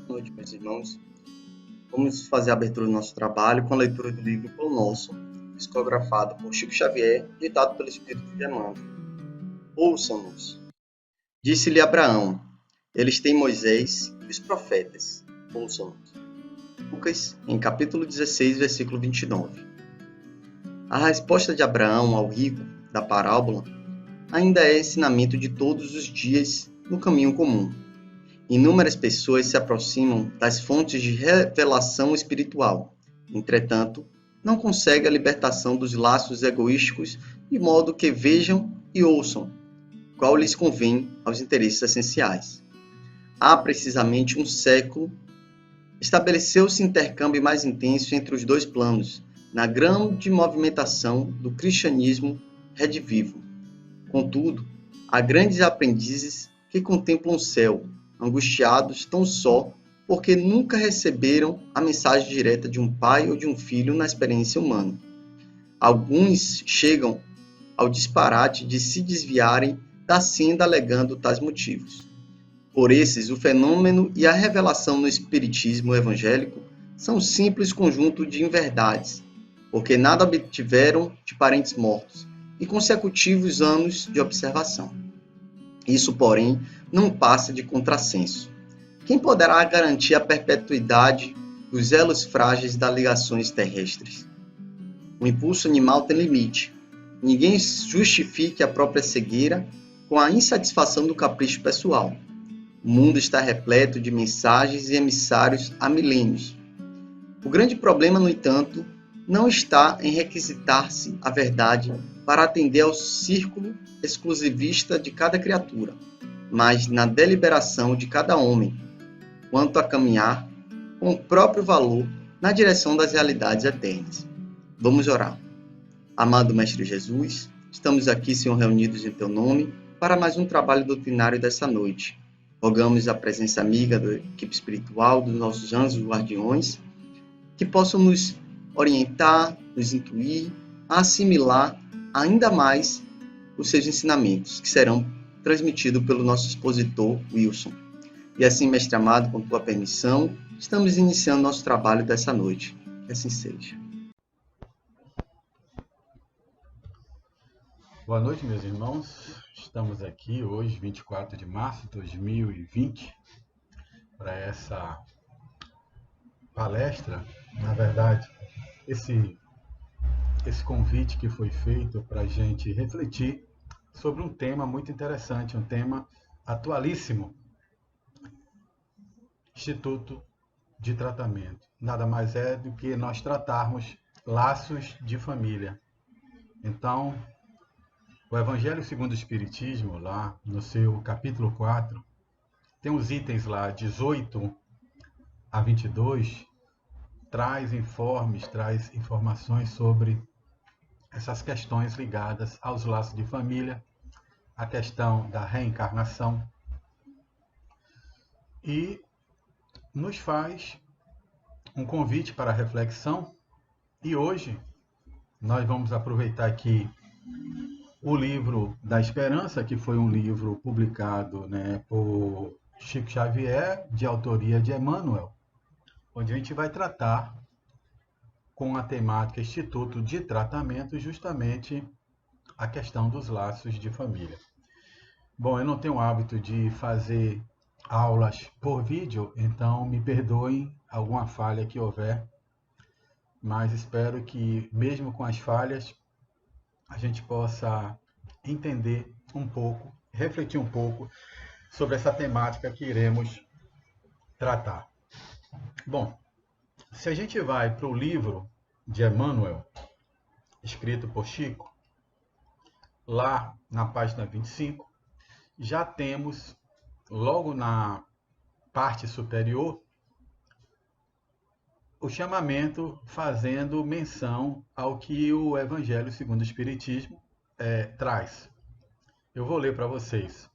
noite, meus irmãos. Vamos fazer a abertura do nosso trabalho com a leitura do livro Pão Nosso, psicografado por Chico Xavier, ditado pelo Espírito de Emmanuel. Ouçam-nos. Disse-lhe Abraão: eles têm Moisés e os profetas. Ouçam-nos. Lucas, em capítulo 16, versículo 29. A resposta de Abraão ao rico da parábola ainda é ensinamento de todos os dias no caminho comum. Inúmeras pessoas se aproximam das fontes de revelação espiritual. Entretanto, não conseguem a libertação dos laços egoísticos de modo que vejam e ouçam, qual lhes convém aos interesses essenciais. Há precisamente um século, estabeleceu-se intercâmbio mais intenso entre os dois planos, na grande movimentação do cristianismo redivivo. Contudo, há grandes aprendizes que contemplam o céu, angustiados tão só porque nunca receberam a mensagem direta de um pai ou de um filho na experiência humana. Alguns chegam ao disparate de se desviarem da senda alegando tais motivos. Por esses, o fenômeno e a revelação no espiritismo evangélico são um simples conjunto de inverdades, porque nada obtiveram de parentes mortos e consecutivos anos de observação. Isso, porém, não passa de contrassenso. Quem poderá garantir a perpetuidade dos elos frágeis das ligações terrestres? O impulso animal tem limite. Ninguém justifique a própria cegueira com a insatisfação do capricho pessoal. O mundo está repleto de mensagens e emissários há milênios. O grande problema, no entanto, não está em requisitar-se a verdade para atender ao círculo exclusivista de cada criatura, mas na deliberação de cada homem, quanto a caminhar com o próprio valor na direção das realidades eternas. Vamos orar. Amado Mestre Jesus, estamos aqui, Senhor, reunidos em Teu nome, para mais um trabalho doutrinário dessa noite. Rogamos a presença amiga da equipe espiritual, dos nossos anjos guardiões, que possam nos orientar, nos intuir, a assimilar ainda mais os seus ensinamentos, que serão transmitidos pelo nosso expositor Wilson. E assim, mestre amado, com tua permissão, estamos iniciando nosso trabalho dessa noite. Que assim seja. Boa noite, meus irmãos. Estamos aqui hoje, 24 de março de 2020, para essa palestra. Na verdade, esse convite que foi feito para a gente refletir sobre um tema muito interessante, um tema atualíssimo. Instituto de tratamento. Nada mais é do que nós tratarmos laços de família. Então, o Evangelho segundo o Espiritismo, lá no seu capítulo 4, tem os itens lá 18 a 22, traz informações sobre essas questões ligadas aos laços de família, a questão da reencarnação, e nos faz um convite para a reflexão. E hoje nós vamos aproveitar aqui o livro da Esperança, que foi um livro publicado, por Chico Xavier, de autoria de Emmanuel, onde a gente vai tratar com a temática Instituto de Tratamento, justamente a questão dos laços de família. Bom, eu não tenho o hábito de fazer aulas por vídeo, então me perdoem alguma falha que houver, mas espero que, mesmo com as falhas, a gente possa entender um pouco, refletir um pouco sobre essa temática que iremos tratar. Bom, se a gente vai para o livro de Emmanuel, escrito por Chico, lá na página 25, já temos, logo na parte superior, o chamamento fazendo menção ao que o Evangelho segundo o Espiritismo traz. Eu vou ler para vocês.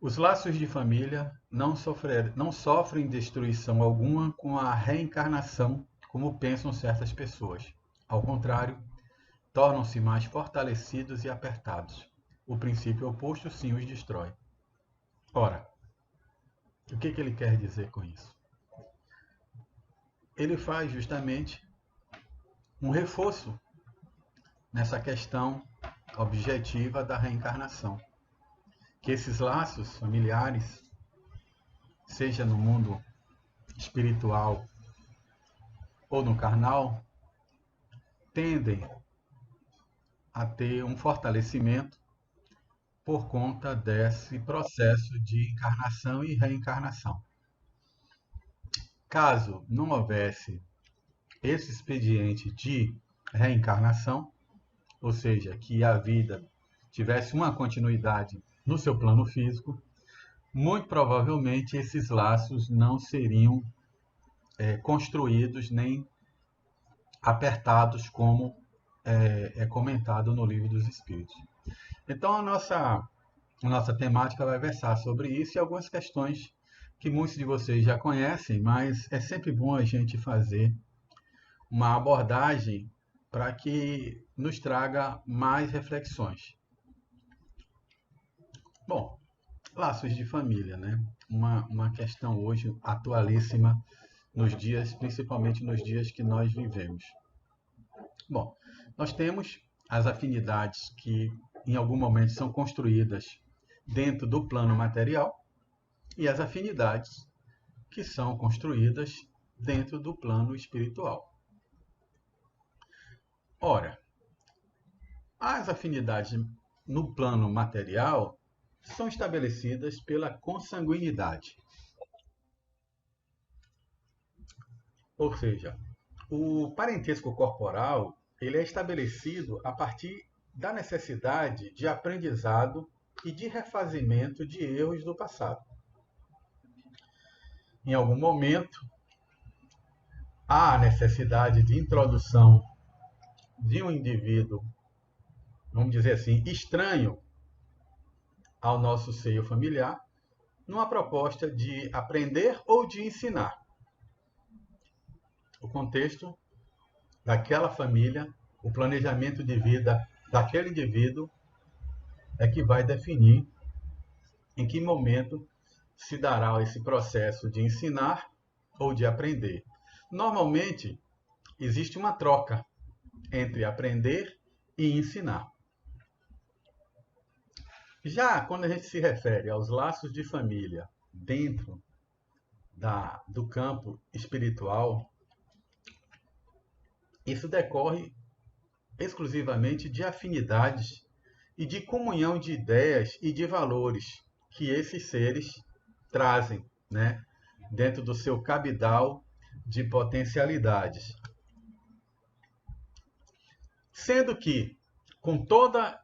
Os laços de família não sofrem destruição alguma com a reencarnação, como pensam certas pessoas. Ao contrário, tornam-se mais fortalecidos e apertados. O princípio oposto sim os destrói. Ora, O que ele quer dizer com isso? Ele faz justamente um reforço nessa questão objetiva da reencarnação. Que esses laços familiares, seja no mundo espiritual ou no carnal, tendem a ter um fortalecimento por conta desse processo de encarnação e reencarnação. Caso não houvesse esse expediente de reencarnação, ou seja, que a vida tivesse uma continuidade no seu plano físico, muito provavelmente esses laços não seriam construídos nem apertados como é comentado no Livro dos Espíritos. Então a nossa temática vai versar sobre isso e algumas questões que muitos de vocês já conhecem, mas é sempre bom a gente fazer uma abordagem para que nos traga mais reflexões. Bom, laços de família, né? Uma questão hoje atualíssima nos dias, principalmente nos dias que nós vivemos. Bom, nós temos as afinidades que em algum momento são construídas dentro do plano material e as afinidades que são construídas dentro do plano espiritual. Ora, as afinidades no plano material são estabelecidas pela consanguinidade. Ou seja, o parentesco corporal ele é estabelecido a partir da necessidade de aprendizado e de refazimento de erros do passado. Em algum momento, há a necessidade de introdução de um indivíduo, vamos dizer assim, estranho ao nosso seio familiar, numa proposta de aprender ou de ensinar. O contexto daquela família, o planejamento de vida daquele indivíduo é que vai definir em que momento se dará esse processo de ensinar ou de aprender. Normalmente, existe uma troca entre aprender e ensinar. Já quando a gente se refere aos laços de família dentro do campo espiritual, isso decorre exclusivamente de afinidades e de comunhão de ideias e de valores que esses seres trazem, né, dentro do seu cabidal de potencialidades. Sendo que, com toda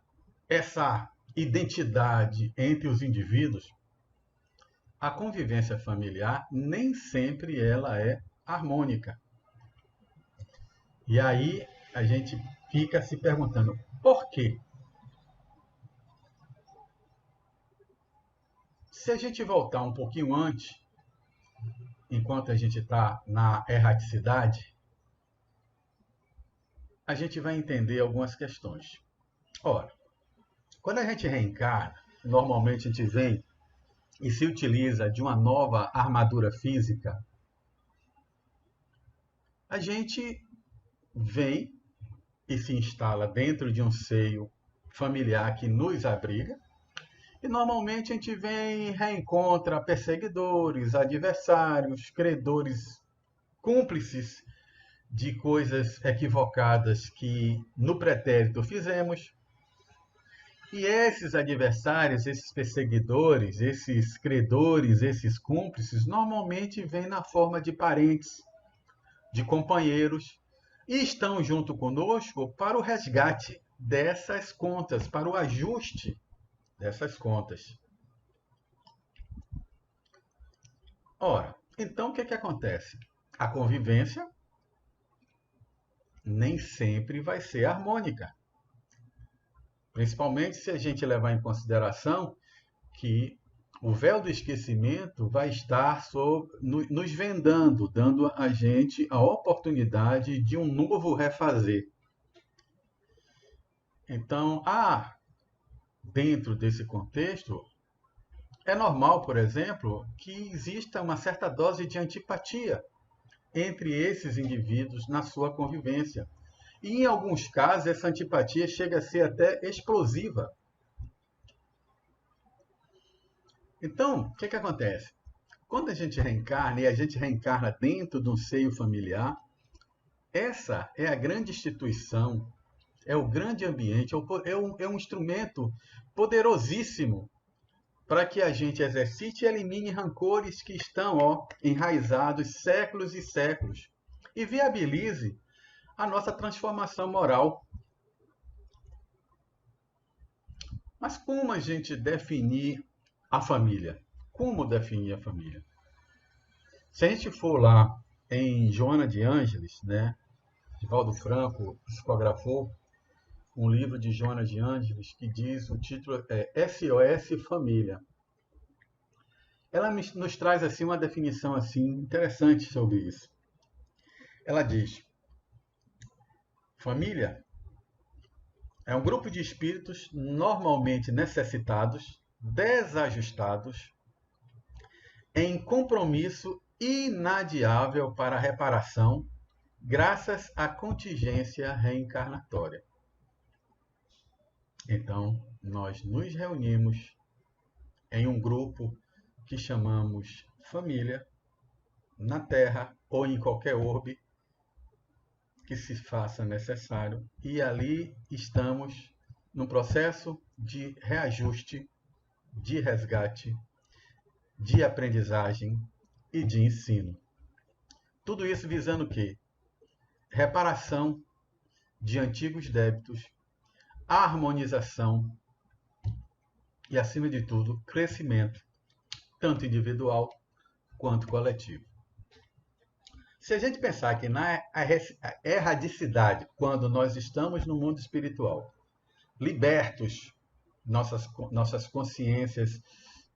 essa identidade entre os indivíduos, a convivência familiar nem sempre ela é harmônica. E aí a gente fica se perguntando, por quê? Se a gente voltar um pouquinho antes, enquanto a gente está na erraticidade, a gente vai entender algumas questões. Ora, quando a gente reencarna, normalmente a gente vem e se utiliza de uma nova armadura física, a gente vem e se instala dentro de um seio familiar que nos abriga, e normalmente a gente vem e reencontra perseguidores, adversários, credores, cúmplices de coisas equivocadas que no pretérito fizemos. E esses adversários, esses perseguidores, esses credores, esses cúmplices, normalmente vêm na forma de parentes, de companheiros, e estão junto conosco para o resgate dessas contas, para o ajuste dessas contas. Ora, então o que acontece? A convivência nem sempre vai ser harmônica. Principalmente se a gente levar em consideração que o véu do esquecimento vai estar nos vendando, dando a gente a oportunidade de um novo refazer. Então, dentro desse contexto, É normal, por exemplo, que exista uma certa dose de antipatia entre esses indivíduos na sua convivência. E, em alguns casos, essa antipatia chega a ser até explosiva. Então, o que acontece? Quando a gente reencarna, e a gente reencarna dentro de um seio familiar, essa é a grande instituição, é o grande ambiente, é um instrumento poderosíssimo para que a gente exercite e elimine rancores que estão enraizados séculos e séculos e viabilize a nossa transformação moral. Mas como a gente definir a família? Como definir a família? Se a gente for lá em Joana de Ângeles, né, Divaldo Franco psicografou um livro de Joana de Ângeles que diz, o título é SOS Família. Ela nos traz assim uma definição assim interessante sobre isso. Ela diz: família é um grupo de espíritos normalmente necessitados, desajustados, em compromisso inadiável para a reparação, graças à contingência reencarnatória. Então, nós nos reunimos em um grupo que chamamos família, na Terra ou em qualquer orbe que se faça necessário, e ali estamos num processo de reajuste, de resgate, de aprendizagem e de ensino. Tudo isso visando o quê? Reparação de antigos débitos, harmonização e, acima de tudo, crescimento, tanto individual quanto coletivo. Se a gente pensar que na erradicidade, quando nós estamos no mundo espiritual, libertos, nossas consciências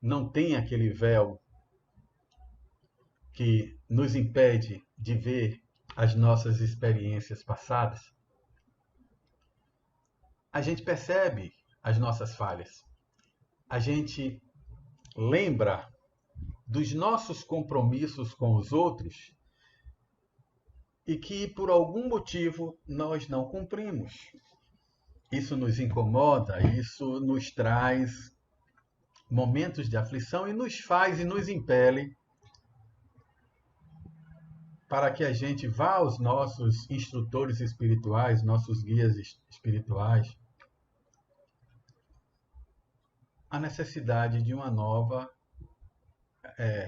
não têm aquele véu que nos impede de ver as nossas experiências passadas, a gente percebe as nossas falhas. A gente lembra dos nossos compromissos com os outros e que, por algum motivo, nós não cumprimos. Isso nos incomoda, isso nos traz momentos de aflição e nos faz e nos impele para que a gente vá aos nossos instrutores espirituais, nossos guias espirituais, a necessidade de uma nova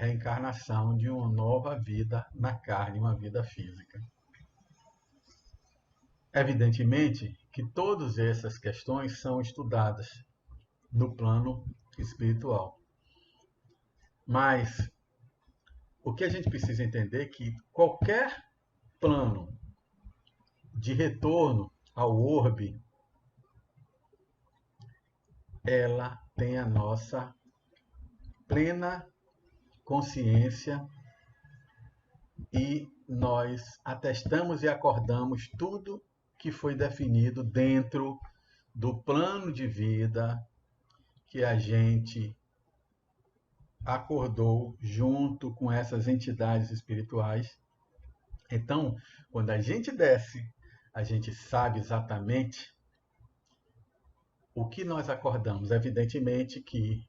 reencarnação, de uma nova vida na carne, uma vida física. Evidentemente que todas essas questões são estudadas no plano espiritual. Mas o que a gente precisa entender é que qualquer plano de retorno ao orbe, ela tem a nossa plena consciência e nós atestamos e acordamos tudo que foi definido dentro do plano de vida que a gente acordou junto com essas entidades espirituais. Então, quando a gente desce, a gente sabe exatamente o que nós acordamos. Evidentemente que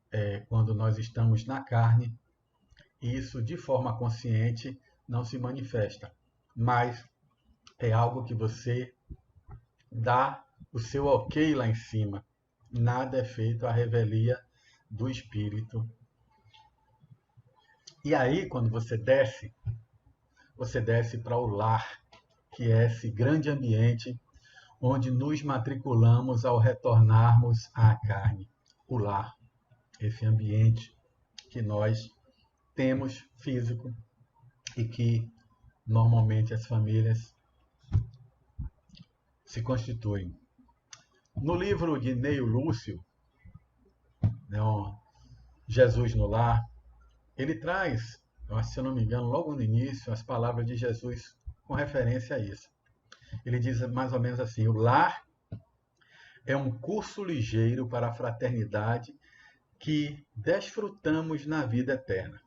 quando nós estamos na carne, isso de forma consciente não se manifesta, mas é algo que você dá o seu ok lá em cima. Nada é feito à revelia do espírito. E aí, quando você desce para o lar, que é esse grande ambiente onde nos matriculamos ao retornarmos à carne. O lar, esse ambiente que nós temos físico e que normalmente as famílias se constituem. No livro de Neio Lúcio, né, Jesus no Lar, ele traz, se eu não me engano, logo no início, as palavras de Jesus com referência a isso. Ele diz mais ou menos assim: o lar é um curso ligeiro para a fraternidade que desfrutamos na vida eterna.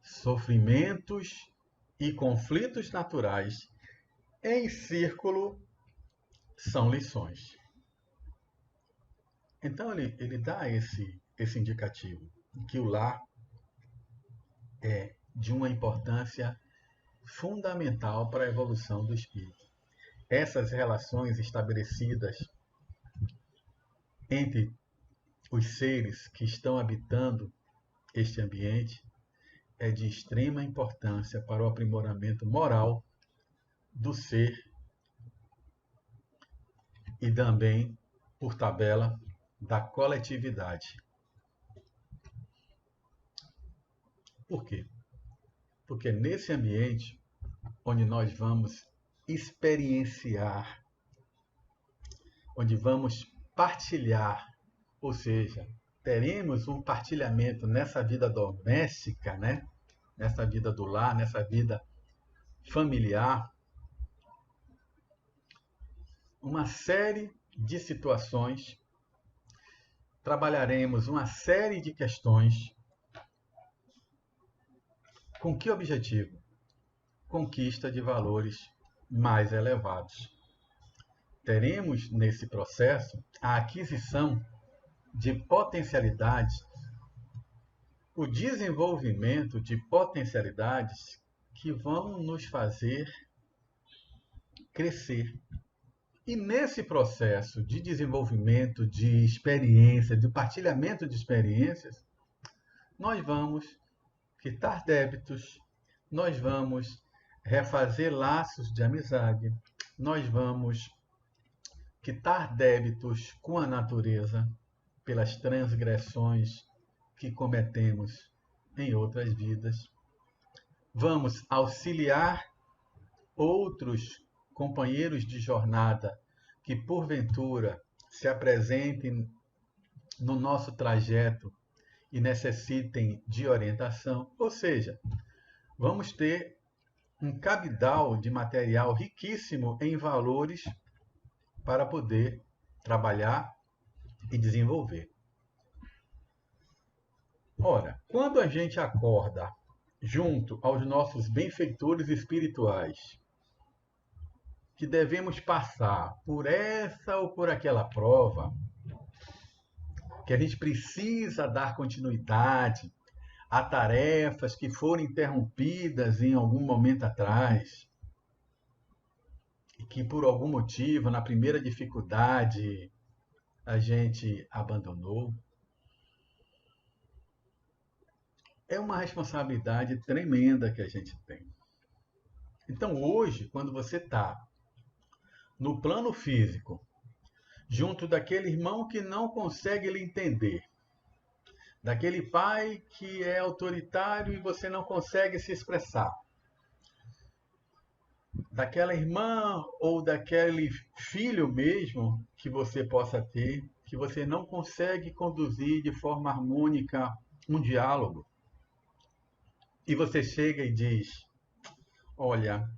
Sofrimentos e conflitos naturais em círculo são lições. Então ele dá esse indicativo, que o lar é de uma importância fundamental para a evolução do espírito. Essas relações estabelecidas entre os seres que estão habitando este ambiente é de extrema importância para o aprimoramento moral do ser e também, por tabela, da coletividade. Por quê? Porque nesse ambiente onde nós vamos experienciar, onde vamos partilhar, ou seja, teremos um partilhamento nessa vida doméstica, né? Nessa vida do lar, nessa vida familiar, uma série de situações, trabalharemos uma série de questões. Com que objetivo? Conquista de valores mais elevados. Teremos nesse processo a aquisição de potencialidades, o desenvolvimento de potencialidades que vão nos fazer crescer. E nesse processo de desenvolvimento de experiência, de partilhamento de experiências, nós vamos quitar débitos, nós vamos refazer laços de amizade, nós vamos quitar débitos com a natureza pelas transgressões que cometemos em outras vidas. Vamos auxiliar outros companheiros de jornada que, porventura, se apresentem no nosso trajeto e necessitem de orientação. Ou seja, vamos ter um cabedal de material riquíssimo em valores para poder trabalhar e desenvolver. Ora, quando a gente acorda junto aos nossos benfeitores espirituais, que devemos passar por essa ou por aquela prova, que a gente precisa dar continuidade a tarefas que foram interrompidas em algum momento atrás, e que por algum motivo, na primeira dificuldade, a gente abandonou. É uma responsabilidade tremenda que a gente tem. Então, hoje, quando você está no plano físico, junto daquele irmão que não consegue lhe entender, daquele pai que é autoritário e você não consegue se expressar, daquela irmã ou daquele filho mesmo que você possa ter, que você não consegue conduzir de forma harmônica um diálogo. E você chega e diz: olha,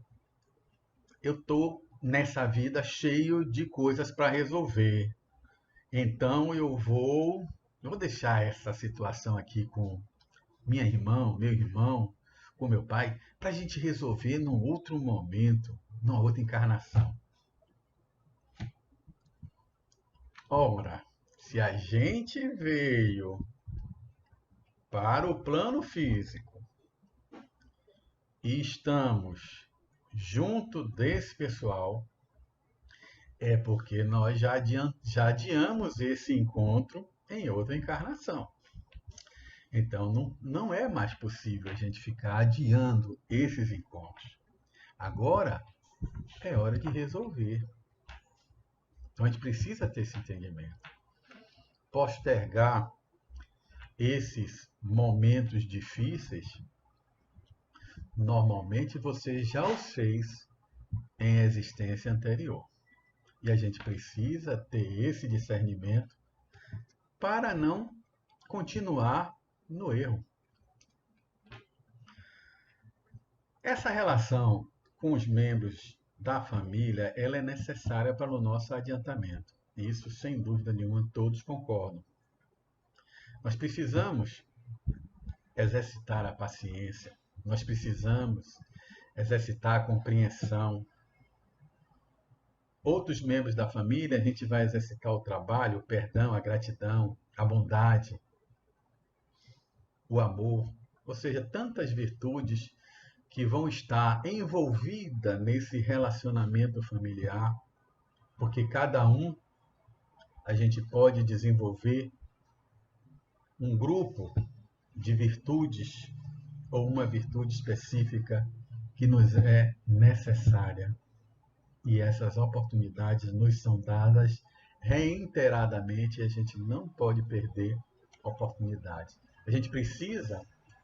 eu estou nessa vida cheio de coisas para resolver. Então eu vou deixar essa situação aqui com minha irmã, meu irmão, com meu pai, para a gente resolver num outro momento, numa outra encarnação. Ora, se a gente veio para o plano físico e estamos junto desse pessoal, é porque nós já adiamos esse encontro em outra encarnação. Então, não é mais possível a gente ficar adiando esses encontros. Agora é hora de resolver. Então, a gente precisa ter esse entendimento. Postergar esses momentos difíceis, normalmente você já os fez em existência anterior. E a gente precisa ter esse discernimento para não continuar no erro. Essa relação com os membros da família, ela é necessária para o nosso adiantamento. Isso, sem dúvida nenhuma, todos concordam. Nós precisamos exercitar a paciência, nós precisamos exercitar a compreensão. Outros membros da família, a gente vai exercitar o trabalho, o perdão, a gratidão, a bondade, o amor, ou seja, tantas virtudes que vão estar envolvidas nesse relacionamento familiar, porque cada um a gente pode desenvolver um grupo de virtudes ou uma virtude específica que nos é necessária. E essas oportunidades nos são dadas reiteradamente e a gente não pode perder oportunidades. A gente precisa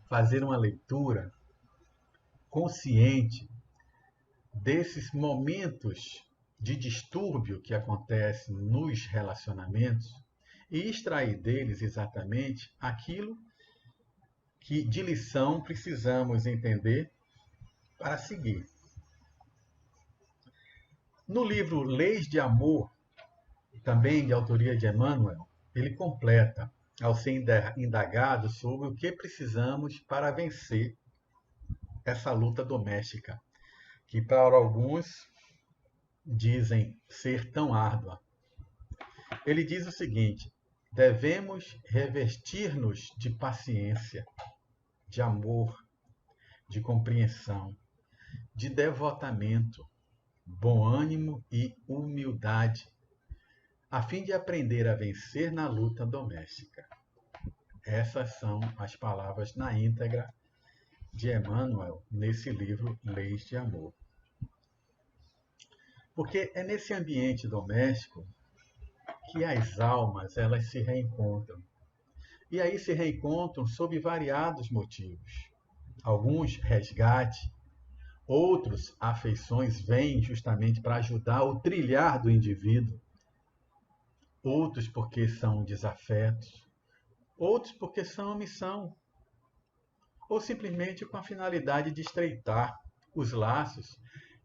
fazer uma leitura consciente desses momentos de distúrbio que acontecem nos relacionamentos e extrair deles exatamente aquilo que de lição precisamos entender para seguir. No livro Leis de Amor, também de autoria de Emmanuel, ele completa, ao ser indagado sobre o que precisamos para vencer essa luta doméstica, que para alguns dizem ser tão árdua. Ele diz o seguinte: devemos revestir-nos de paciência, de amor, de compreensão, de devotamento, bom ânimo e humildade, a fim de aprender a vencer na luta doméstica. Essas são as palavras na íntegra de Emmanuel nesse livro Leis de Amor. Porque é nesse ambiente doméstico que as almas elas se reencontram. E aí se reencontram sob variados motivos. Alguns resgate, outros afeições vêm justamente para ajudar o trilhar do indivíduo. Outros porque são desafetos, outros porque são omissão, ou simplesmente com a finalidade de estreitar os laços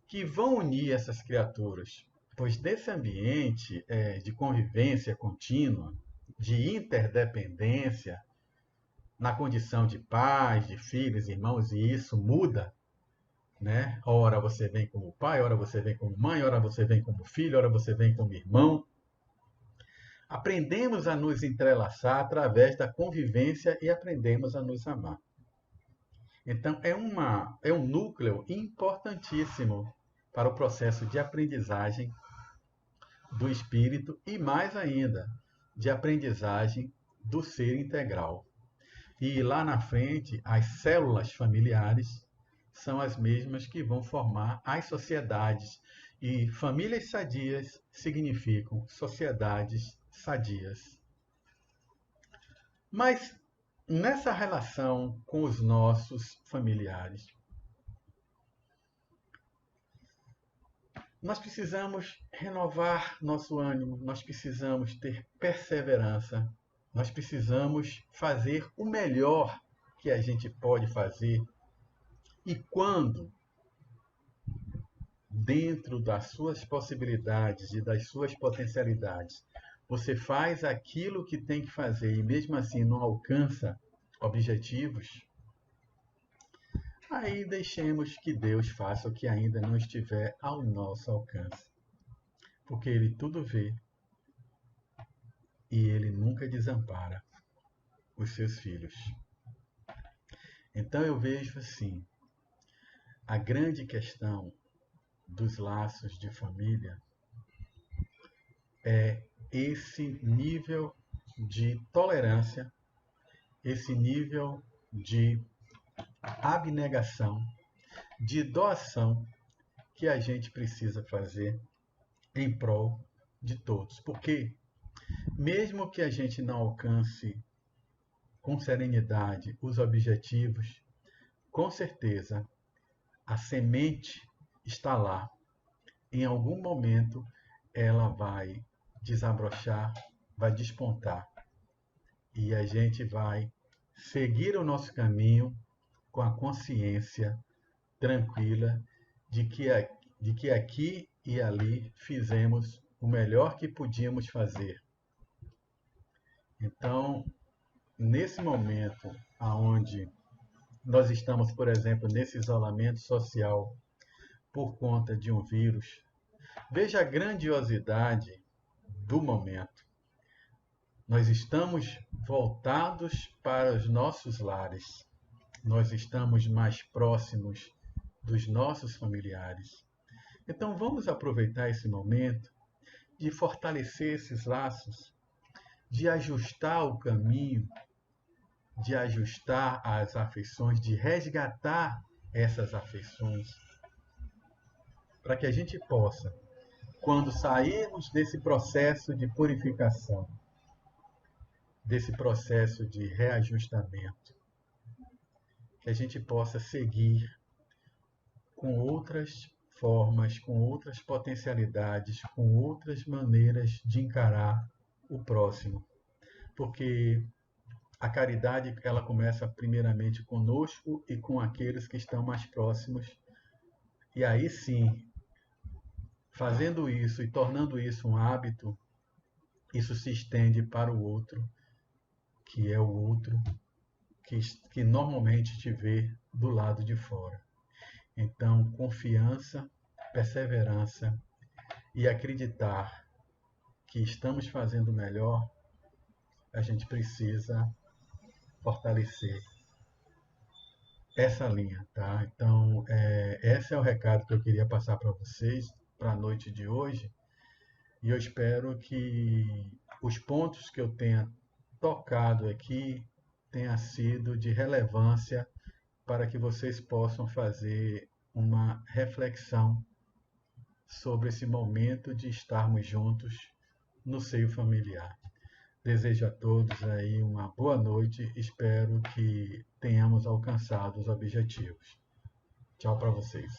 que vão unir essas criaturas. Pois desse ambiente de convivência contínua, de interdependência, na condição de pais, de filhos, irmãos, e isso muda, né? Ora você vem como pai, ora você vem como mãe, ora você vem como filho, ora você vem como irmão. Aprendemos a nos entrelaçar através da convivência e aprendemos a nos amar. Então, é um núcleo importantíssimo para o processo de aprendizagem do espírito e, mais ainda, de aprendizagem do ser integral. E lá na frente, as células familiares são as mesmas que vão formar as sociedades. E famílias sadias significam sociedades sadias. Mas nessa relação com os nossos familiares, nós precisamos renovar nosso ânimo, nós precisamos ter perseverança, nós precisamos fazer o melhor que a gente pode fazer. E quando, dentro das suas possibilidades e das suas potencialidades, você faz aquilo que tem que fazer e mesmo assim não alcança objetivos, aí deixemos que Deus faça o que ainda não estiver ao nosso alcance. Porque Ele tudo vê e Ele nunca desampara os seus filhos. Então eu vejo assim, a grande questão dos laços de família é esse nível de tolerância, esse nível de abnegação, de doação que a gente precisa fazer em prol de todos. Porque mesmo que a gente não alcance com serenidade os objetivos, com certeza a semente está lá. Em algum momento ela vai desabrochar, vai despontar. E a gente vai seguir o nosso caminho com a consciência tranquila de que aqui e ali fizemos o melhor que podíamos fazer. Então, nesse momento onde nós estamos, por exemplo, nesse isolamento social por conta de um vírus, veja a grandiosidade do momento. Nós estamos voltados para os nossos lares, nós estamos mais próximos dos nossos familiares. Então vamos aproveitar esse momento de fortalecer esses laços, de ajustar o caminho, de ajustar as afeições, de resgatar essas afeições, para que a gente possa, quando sairmos desse processo de purificação, desse processo de reajustamento, que a gente possa seguir com outras formas, com outras potencialidades, com outras maneiras de encarar o próximo. Porque a caridade, ela começa primeiramente conosco e com aqueles que estão mais próximos. E aí sim, fazendo isso e tornando isso um hábito, isso se estende para o outro, que é o outro que normalmente te vê do lado de fora. Então, confiança, perseverança e acreditar que estamos fazendo o melhor, a gente precisa fortalecer essa linha, tá? Então, esse é o recado que eu queria passar para vocês para a noite de hoje. E eu espero que os pontos que eu tenha tocado aqui tenha sido de relevância para que vocês possam fazer uma reflexão sobre esse momento de estarmos juntos no seio familiar. Desejo a todos aí uma boa noite. Espero que tenhamos alcançado os objetivos. Tchau para vocês.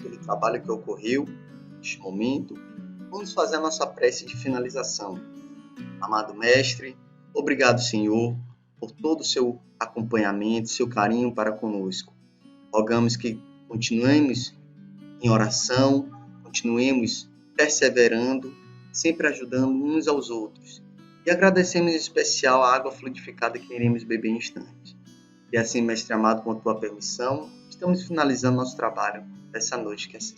Pelo trabalho que ocorreu neste momento, vamos fazer a nossa prece de finalização. Amado Mestre, obrigado, Senhor, por todo o seu acompanhamento, seu carinho para conosco. Rogamos que continuemos em oração, continuemos perseverando, sempre ajudando uns aos outros. E agradecemos em especial a água fluidificada que iremos beber em instantes. E assim, Mestre amado, com a tua permissão, estamos finalizando nosso trabalho dessa noite que assim